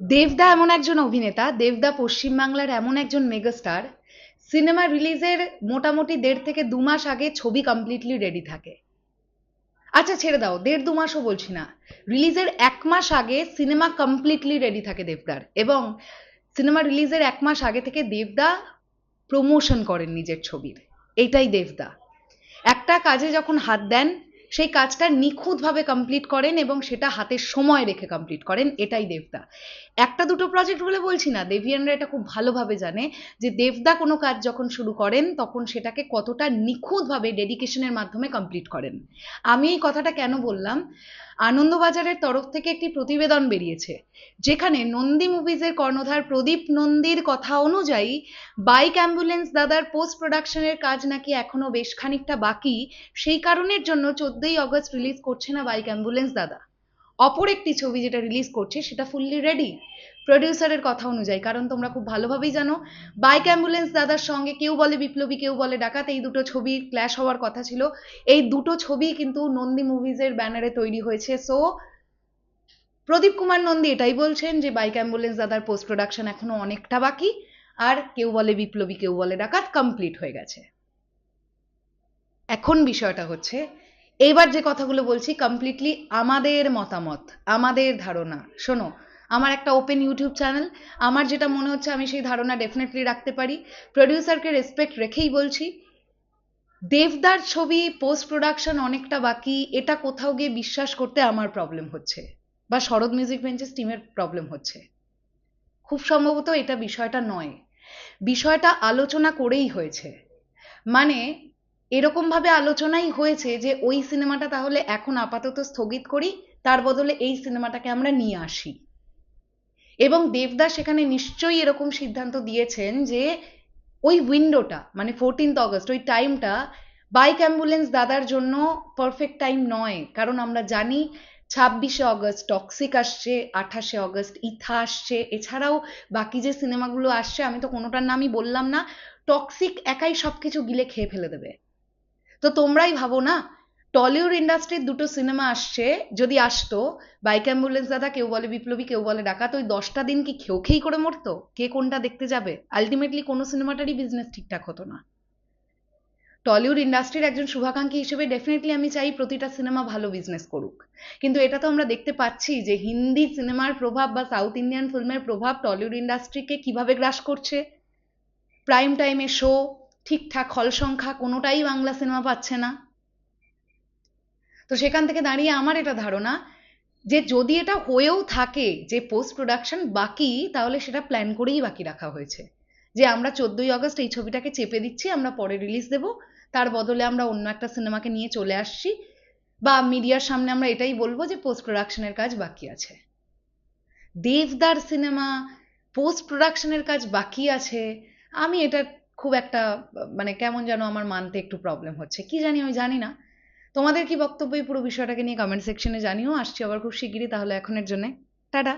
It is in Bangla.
দেবদা এমন একজন অভিনেতা, দেবদা পশ্চিমবাংলার এমন একজন মেগাস্টার, সিনেমা রিলিজের মোটামুটি 1.5 থেকে 2 মাস আগে ছবি কমপ্লিটলি রেডি থাকে। আচ্ছা ছেড়ে দাও, 1.5-2 মাসও বলছি না, রিলিজের 1 মাস আগে সিনেমা কমপ্লিটলি রেডি থাকে দেবদার। এবং সিনেমা রিলিজের 1 মাস আগে থেকে দেবদা প্রমোশন করেন নিজের ছবির। এইটাই দেবদা। একটা কাজে যখন হাত দেন, সেই কাজটা নিখুঁতভাবে কমপ্লিট করেন এবং সেটা হাতে সময় রেখে কমপ্লিট করেন, এটাই দেবদা। একটা দুটো প্রজেক্ট বলে বলছি না, দেবিয়ানরা এটা খুব ভালোভাবে জানে যে দেবদা কোনো কাজ যখন শুরু করেন তখন সেটাকে কতটা নিখুঁতভাবে ডেডিকেশনের মাধ্যমে কমপ্লিট করেন। আমি এই কথাটা কেন বললাম, আনন্দবাজারের তরফ থেকে একটি প্রতিবেদন বেরিয়েছে যেখানে নন্দী মুভিজের কর্ণধার প্রদীপ নন্দীর কথা অনুযায়ী বাইক অ্যাম্বুলেন্স দাদার পোস্ট প্রোডাকশনের কাজ নাকি এখনো বেশ খানিকটা বাকি। সেই কারণের জন্য 14ই অগস্ট রিলিজ করছে না বাইক অ্যাম্বুলেন্স দাদা। অপর একটি ছবি যেটা রিলিজ করছে সেটা ফুললি রেডি প্রডিউসারের কথা অনুযায়ী। কারণ তোমরা খুব ভালোভাবেই জানো, বাইক অ্যাম্বুলেন্স দাদার সঙ্গে কেউ বলে বিপ্লবী কেউ বলে ডাকাত, এই দুটো ছবির ক্ল্যাশ হওয়ার কথা ছিল। এই দুটো ছবি কিন্তু নন্দী মুভিজের ব্যানারে তৈরি হয়েছে। সো প্রদীপ কুমার নন্দী এটাই বলছেন যে বাইক অ্যাম্বুলেন্স দাদার পোস্ট প্রোডাকশন এখনো অনেকটা বাকি, আর কেউ বলে বিপ্লবী কেউ বলে ডাকাত কমপ্লিট হয়ে গেছে। এখন বিষয়টা হচ্ছে, এইবার যে কথাগুলো বলছি কমপ্লিটলি আমাদের মতামত, আমাদের ধারণা। শোনো, আমার একটা ওপেন ইউটিউব চ্যানেল, আমার যেটা মনে হচ্ছে আমি সেই ধারণা ডেফিনেটলি রাখতে পারি। প্রডিউসারকে রেসপেক্ট রেখেই বলছি, দেবদার ছবি পোস্ট প্রোডাকশন অনেকটা বাকি, এটা কোথাও গিয়ে বিশ্বাস করতে আমার প্রবলেম হচ্ছে, বা শরৎ মিউজিক বেঞ্চেস টিমের প্রবলেম হচ্ছে। খুব সম্ভবত এটা বিষয়টা নয়, বিষয়টা আলোচনা করেই হয়েছে। মানে এরকম ভাবে আলোচনাই হয়েছে যে ওই সিনেমাটা তাহলে এখন আপাতত স্থগিত করি, তার বদলে এই সিনেমাটাকে আমরা নিয়ে আসি। এবং দেবদাস সেখানে নিশ্চয়ই এরকম সিদ্ধান্ত দিয়েছেন যে ওই উইন্ডোটা, মানে 14th অগস্ট, ওই টাইমটা বাইক অ্যাম্বুলেন্স দাদার জন্য পারফেক্ট টাইম নয়। কারণ আমরা জানি 26শে অগস্ট টক্সিক আসছে, 28শে অগস্ট ইথা আসছে, এছাড়াও বাকি যে সিনেমাগুলো আসছে আমি তো কোনোটার নামই বললাম না। টক্সিক একাই সবকিছু গিলে খেয়ে ফেলে দেবে। তো তোমরাই ভাবো না, টলিউড ইন্ডাস্ট্রির দুটো সিনেমা আসছে, যদি আসতো বাইক অ্যাম্বুলেন্স দাদা কেউ বলে বিপ্লবী কেউ বলে ডাকাত, ওই 10টা দিন কি খেউ খেই করে মরতো? কে কোনটা দেখতে যাবে? আলটিমেটলি কোনো সিনেমাটারই বিজনেস ঠিকঠাক হতো না। টলিউড ইন্ডাস্ট্রির একজন শুভাকাঙ্ক্ষী হিসেবে ডেফিনেটলি আমি চাই প্রতিটা সিনেমা ভালো বিজনেস করুক। কিন্তু এটা তো আমরা দেখতে পাচ্ছি যে হিন্দি সিনেমার প্রভাব বা সাউথ ইন্ডিয়ান ফিল্মের প্রভাব টলিউড ইন্ডাস্ট্রিকে কিভাবে গ্রাস করছে। প্রাইম টাইমে শো, ঠিকঠাক হল সংখ্যা কোনোটাই বাংলা সিনেমা পাচ্ছে না। তো সেখান থেকে দাঁড়িয়ে আমার এটা ধারণা যে যদি এটা হয়েও থাকে যে পোস্ট প্রোডাকশন বাকি, তাহলে সেটা প্ল্যান করেই বাকি রাখা হয়েছে। যে আমরা 14ই অগস্ট এই ছবিটাকে চেপে দিচ্ছি, আমরা পরে রিলিজ দেব, তার বদলে আমরা অন্য একটা সিনেমাকে নিয়ে চলে আসছি, বা মিডিয়ার সামনে আমরা এটাই বলবো যে পোস্ট প্রোডাকশনের কাজ বাকি আছে। দেবদার সিনেমা পোস্ট প্রোডাকশনের কাজ বাকি আছে, আমি এটা খুব একটা মানে কেমন যেন আমার মানতে একটু প্রবলেম হচ্ছে, কি জানি, আমি জানি না। তোমাদের কি বক্তব্য এই পুরো বিষয়টাকে নিয়ে কমেন্ট সেকশনে জানিও। আসছি আবার খুব শিগগিরই, তাহলে এখনের জন্য টাটা।